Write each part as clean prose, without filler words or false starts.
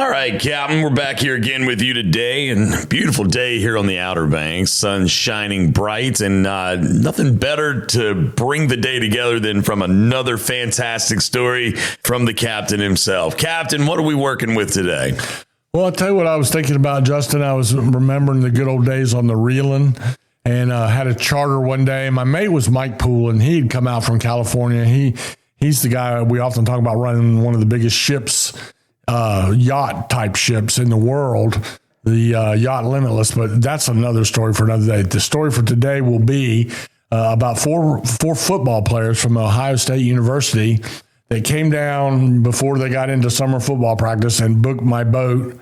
All right, Captain, we're back here again with you today, and beautiful day here on the Outer Banks. Sun shining bright, and nothing better to bring the day together than from another fantastic story from the captain himself. Captain, what are we working with today? Well, I'll tell you what I was thinking about, Justin. I was remembering the good old days on the Reelin, and had a charter one day. My mate was Mike Pullin. He'd come out from California. He's the guy we often talk about running one of the biggest ships, yacht type ships in the world, the Yacht Limitless. But that's another story for another day. The story for today will be about four football players from Ohio State University. They came down before they got into summer football practice and booked my boat,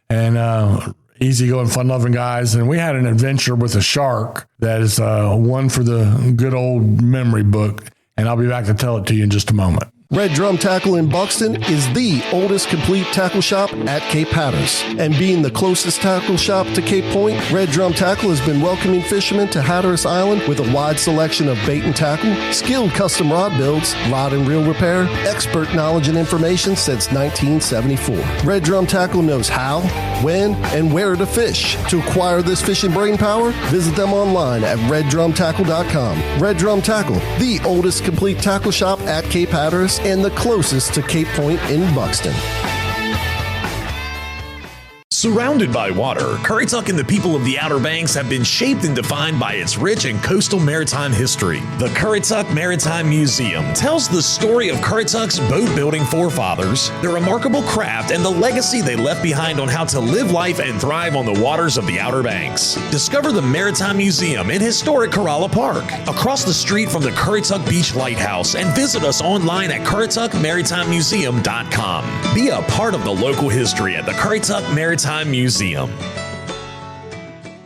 and easygoing, fun-loving guys. And we had an adventure with a shark that is one for the good old memory book. And I'll be back to tell it to you in just a moment. Red Drum Tackle in Buxton is the oldest complete tackle shop at Cape Hatteras. And being the closest tackle shop to Cape Point, Red Drum Tackle has been welcoming fishermen to Hatteras Island with a wide selection of bait and tackle, skilled custom rod builds, rod and reel repair, expert knowledge and information since 1974. Red Drum Tackle knows how, when, and where to fish. To acquire this fishing brain power, visit them online at reddrumtackle.com. Red Drum Tackle, the oldest complete tackle shop at Cape Hatteras and the closest to Cape Point in Buxton. Surrounded by water, Currituck and the people of the Outer Banks have been shaped and defined by its rich and coastal maritime history. The Currituck Maritime Museum tells the story of Currituck's boat-building forefathers, their remarkable craft, and the legacy they left behind on how to live life and thrive on the waters of the Outer Banks. Discover the Maritime Museum in historic Corolla Park, across the street from the Currituck Beach Lighthouse, and visit us online at currituckmaritimemuseum.com. Be a part of the local history at the Currituck Maritime Museum.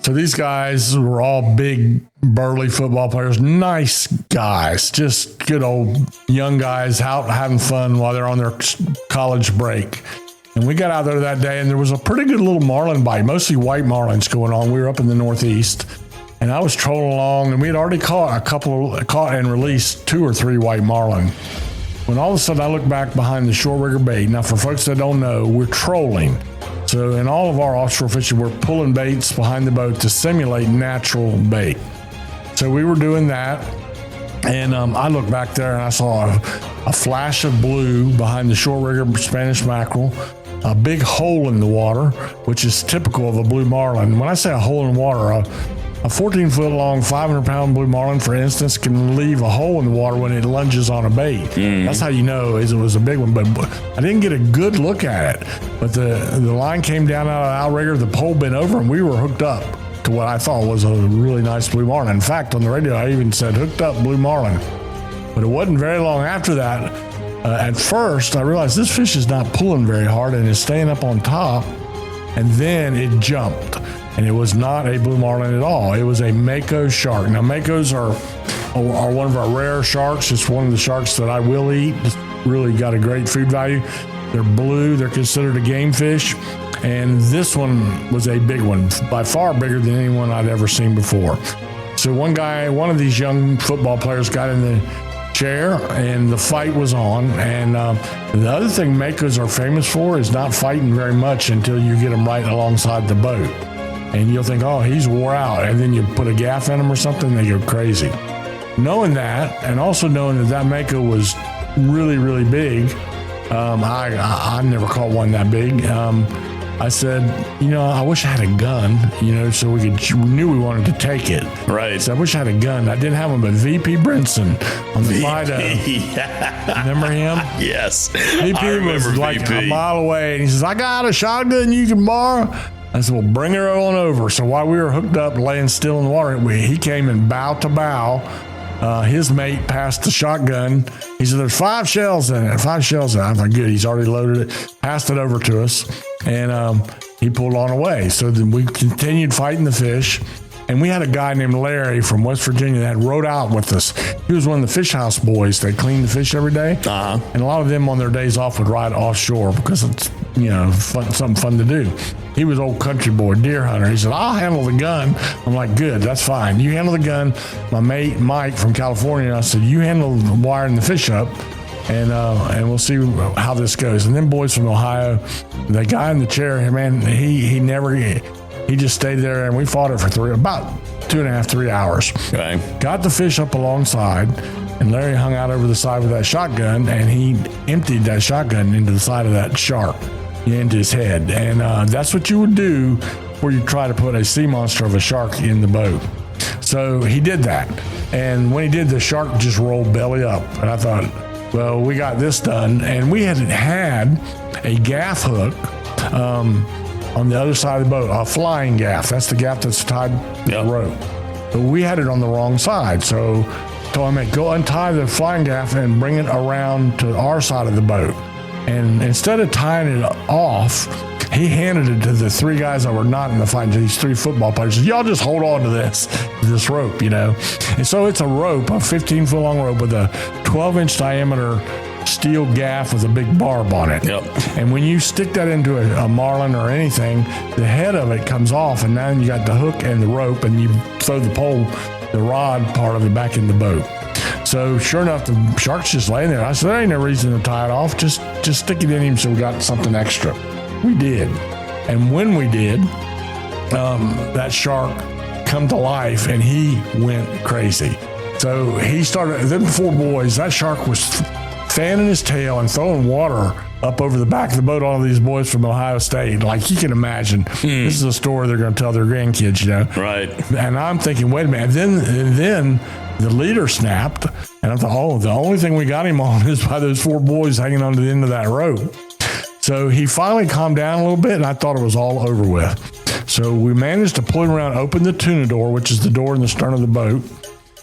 So these guys were all big, burly football players, nice guys, just good old young guys out having fun while they're on their college break. And we got out there that day, and there was a pretty good little marlin bite, mostly white marlins going on. We were up in the Northeast, and I was trolling along, and we had already caught and released 2 or 3 white marlin. When all of a sudden I look back behind the shore rigger bait. Now, for folks that don't know, we're trolling. So in all of our offshore fishing, we're pulling baits behind the boat to simulate natural bait. So we were doing that, and I looked back there and I saw a flash of blue behind the shore rigger Spanish mackerel, a big hole in the water, which is typical of a blue marlin. When I say a hole in water, a 14-foot long, 500-pound blue marlin, for instance, can leave a hole in the water when it lunges on a bait. Mm. That's how you know it was a big one. But I didn't get a good look at it. But the line came down out of the outrigger, the pole bent over, and we were hooked up to what I thought was a really nice blue marlin. In fact, on the radio, I even said, hooked up blue marlin. But it wasn't very long after that. At first, I realized this fish is not pulling very hard and is staying up on top. And then it jumped. And it was not a blue marlin at all. It was a mako shark. Now, makos are one of our rare sharks. It's one of the sharks that I will eat. It's really got a great food value. They're blue. They're considered a game fish. And this one was a big one, by far bigger than anyone I'd ever seen before. So one of these young football players got in the chair, and the fight was on. And the other thing makos are famous for is not fighting very much until you get them right alongside the boat. And you'll think, oh, he's wore out. And then you put a gaff in him or something, they go crazy. Knowing that, and also knowing that mako was really, really big, I never caught one that big. I said, I wish I had a gun, so we knew we wanted to take it. Right. So I wish I had a gun. I didn't have one, but VP Brinson on the Fido. Yeah. Remember him? Yes. VP was like a mile away, and he says, I got a shotgun you can borrow. I said, well, bring her on over. So while we were hooked up, laying still in the water, he came in bow to bow. His mate passed the shotgun. He said, there's 5 shells in it. 5 shells in it. I thought, good, he's already loaded it. Passed it over to us, and he pulled on away. So then we continued fighting the fish. And we had a guy named Larry from West Virginia that rode out with us. He was one of the fish house boys. They clean the fish every day. Uh-huh. And a lot of them on their days off would ride offshore because it's, something fun to do. He was old country boy, deer hunter. He said, I'll handle the gun. I'm like, good, that's fine. You handle the gun. My mate, Mike from California, I said, you handle wiring the fish up. and we'll see how this goes. And then boys from Ohio, the guy in the chair, man, he just stayed there, and we fought it for about 2.5, 3 hours. Okay. Got the fish up alongside, and Larry hung out over the side with that shotgun, and he emptied that shotgun into the side of that shark, into his head. And that's what you would do before you try to put a sea monster of a shark in the boat. So he did that. And when he did, the shark just rolled belly up. And I thought, well, we got this done. And we had a gaff hook on the other side of the boat, a flying gaff. That's the gaff that's tied to the rope. But we had it on the wrong side. So I meant, go untie the flying gaff and bring it around to our side of the boat. And instead of tying it off, he handed it to the three guys that were not in the fight, to these 3 football players. He said, y'all just hold on to this rope, And so it's a rope, a 15-foot long rope with a 12-inch diameter steel gaff with a big barb on it. Yep. And when you stick that into a marlin or anything, the head of it comes off, and now you got the hook and the rope, and you throw the rod part of it back in the boat. So sure enough, the shark's just laying there. I said, there ain't no reason to tie it off. Just stick it in him so we got something extra. We did. And when we did, that shark come to life, and he went crazy. So he started, them 4 boys, that shark was fanning his tail and throwing water up over the back of the boat. All of these boys from Ohio State, like you can imagine, this is a story they're going to tell their grandkids, Right. And I'm thinking, wait a minute. And then the leader snapped, and I thought, the only thing we got him on is by those 4 boys hanging onto the end of that rope. So he finally calmed down a little bit, and I thought it was all over with. So we managed to pull him around, open the tuna door, which is the door in the stern of the boat.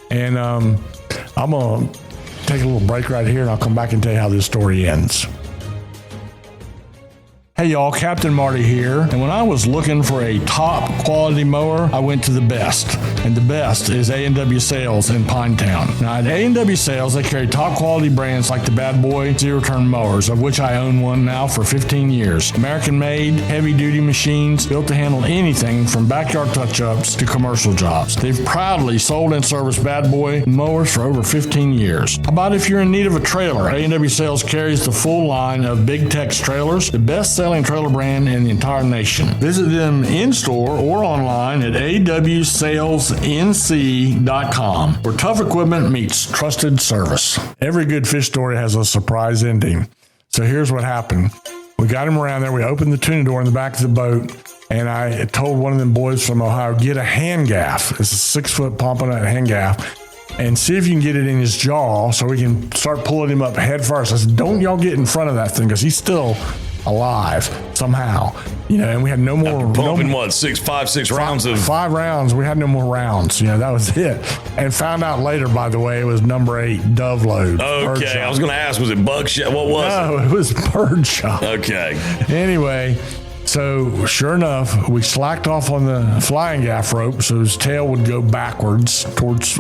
And I'm going to take a little break right here, and I'll come back and tell you how this story ends. Hey y'all, Captain Marty here. And when I was looking for a top quality mower, I went to the best. And the best is A&W Sales in Pinetown. Now at A&W Sales, they carry top quality brands like the Bad Boy zero-turn mowers, of which I own one now for 15 years. American-made, heavy-duty machines built to handle anything from backyard touch-ups to commercial jobs. They've proudly sold and serviced Bad Boy mowers for over 15 years. How about if you're in need of a trailer? A&W Sales carries the full line of Big Tex trailers, the best-selling trailer brand in the entire nation. Visit them in-store or online at awsalesnc.com, where tough equipment meets trusted service. Every good fish story has a surprise ending. So here's what happened. We got him around there. We opened the tuna door in the back of the boat, and I told one of them boys from Ohio, get a hand gaff. It's a 6-foot pomponette hand gaff, and see if you can get it in his jaw so we can start pulling him up head first. I said, don't y'all get in front of that thing, because he's still alive somehow, and we had no more. Pumping 5-6 rounds of 5 rounds. We had no more rounds. That was it. And found out later, by the way, it was number 8 dove load. Okay, I was going to ask, was it buckshot? What was it? No, it was bird shot. Okay. Anyway, so sure enough, we slacked off on the flying gaff rope so his tail would go backwards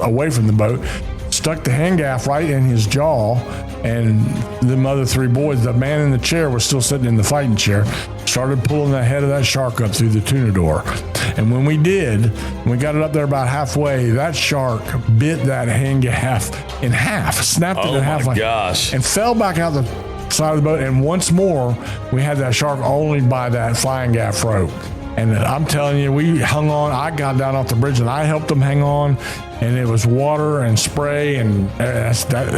away from the boat. Stuck the hand gaff right in his jaw, and the other 3 boys, the man in the chair was still sitting in the fighting chair, started pulling the head of that shark up through the tuna door. And when we got it up there about halfway, that shark bit that hand gaff in half, snapped it in half. Oh my gosh. And fell back out the side of the boat. And once more, we had that shark only by that flying gaff rope. And I'm telling you, we hung on. I got down off the bridge and I helped him hang on. And it was water and spray, and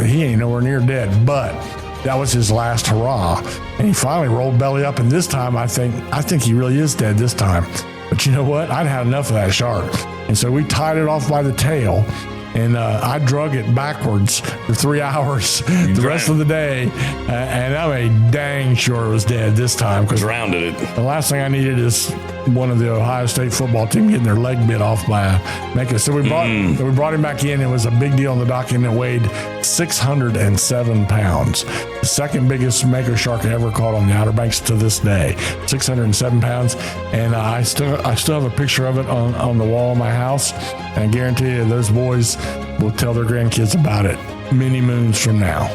he ain't nowhere near dead. But that was his last hurrah. And he finally rolled belly up. And this time, I think he really is dead this time. But you know what? I'd had enough of that shark. And so we tied it off by the tail. And I drug it backwards for 3 hours the rest of the day. And I made dang sure it was dead this time. Because rounded it. The last thing I needed is one of the Ohio State football team getting their leg bit off by a maker. So we brought him back in. It was a big deal on the dock, and it weighed 607 pounds. The second biggest maker shark ever caught on the Outer Banks to this day. 607 pounds. And I still have a picture of it on the wall of my house. And I guarantee you those boys will tell their grandkids about it many moons from now.